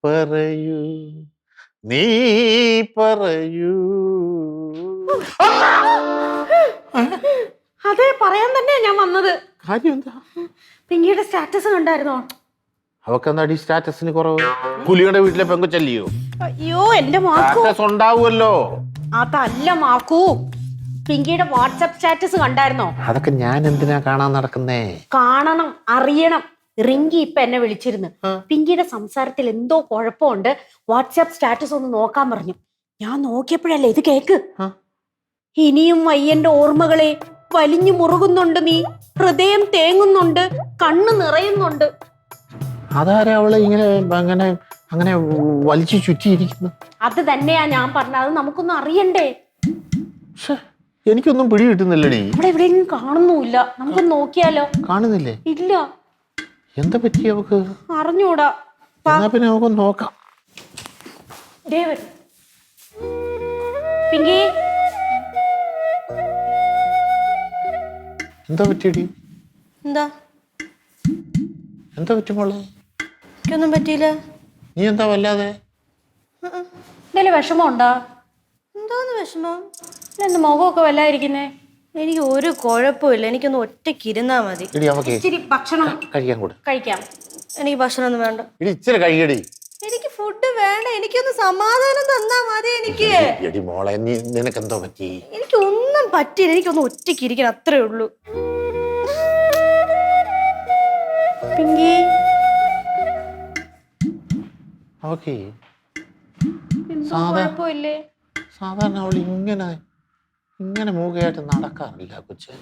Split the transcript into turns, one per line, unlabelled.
പറയൂ നീ പറയൂ.
അതെ, പറയാൻ തന്നെയാ ഞാൻ വന്നത്.
കാര്യം എന്താ?
പിങ്കിയുടെ സ്റ്റാറ്റസ് കണ്ടായിരുന്നോ?
അവക്കെന്താടി സ്റ്റാറ്റസിന് കുറവ്? പുലിയുടെ വീട്ടിലെ പെങ്കൊച്ചല്ലയോ?
അയ്യോ എന്റെ മാക്കു,
സ്റ്റാറ്റസ് ഉണ്ടാവുമല്ലോ.
അതല്ല മാക്കു, പിങ്കിയുടെ വാട്സാപ്പ് സ്റ്റാറ്റസ് കണ്ടായിരുന്നോ?
അതൊക്കെ ഞാൻ എന്തിനാ കാണാൻ നടക്കുന്നേ?
കാണണം, അറിയണം. റിങ്കി ഇപ്പൊ എന്നെ വിളിച്ചിരുന്നു. പിങ്കിയുടെ സംസാരത്തിൽ എന്തോ കുഴപ്പമുണ്ട്, വാട്സാപ്പ് സ്റ്റാറ്റസ് ഒന്ന് നോക്കാൻ പറഞ്ഞു. ഞാൻ നോക്കിയപ്പോഴല്ലേ ഇത് കേക്ക്. ഇനിയും വയ്യന്റെ ഓർമ്മകളെ വലിഞ്ഞു മുറുകുന്നുണ്ട് നീ, ഹൃദയം തേങ്ങുന്നുണ്ട്, കണ്ണു നിറയുന്നുണ്ട്.
അതാരാ അവള് ഇങ്ങനെ അങ്ങനെ അങ്ങനെ വലിച്ചു ചുറ്റിയിരിക്കുന്നു?
അത് തന്നെയാ ഞാൻ പറഞ്ഞത്, അത് നമുക്കൊന്നും അറിയണ്ടേ.
എനിക്കൊന്നും പിടി കിട്ടുന്നില്ലടി.
ഇവിടെ എവിടെയും കാണുന്നുമില്ല, നമുക്ക് നോക്കിയാലോ?
കാണുന്നില്ലേ?
ഇല്ല.
എന്താ പറ്റി അവക്ക്?
അറിഞ്ഞൂടാ.
എന്നാ പിന്നെ നമുക്ക് നോക്കാം.
പിങ്കി,
എന്താ പറ്റിയടി?
എന്താ
എന്താ പറ്റി മോളെ?
എനിക്കൊന്നും പറ്റിയില്ല.
നീ എന്താ വല്ലാതെ?
എന്തെങ്കിലും വിഷമമുണ്ടോ?
എന്തോന്ന് വിഷമം?
എന്റെ മുഖമൊക്കെ വല്ലാതിരിക്കുന്നേ.
എനിക്ക് ഒരു കുഴപ്പമില്ല, എനിക്കൊന്ന് ഒറ്റയ്ക്ക് ഇരുന്നാ മതി.
ഇച്ചിരി ഭക്ഷണം
കഴിക്കാൻ കൂടെ.
കഴിക്കാം.
എനിക്ക് ഭക്ഷണം ഒന്നും വേണ്ട.
ഇച്ചിരി കഴിയടി.
എനിക്ക് ഫുഡ് വേണ്ട, എനിക്കൊന്ന് സമാധാനം തന്നാ മതി. എനിക്ക്
എടി മോളെ, നിനക്ക് എന്തോ പറ്റി?
എനിക്കൊന്നും പറ്റില്ല, എനിക്കൊന്ന് ഒറ്റയ്ക്ക് ഇരിക്കണം, അത്രേ ഉള്ളൂ.
പിങ്കി,
ഓക്കെ.
കുഴപ്പമില്ലേ?
സാധാരണ അവൾ ഇങ്ങനെ മൂകയായിട്ട് നടക്കാറില്ല കൊച്ച്.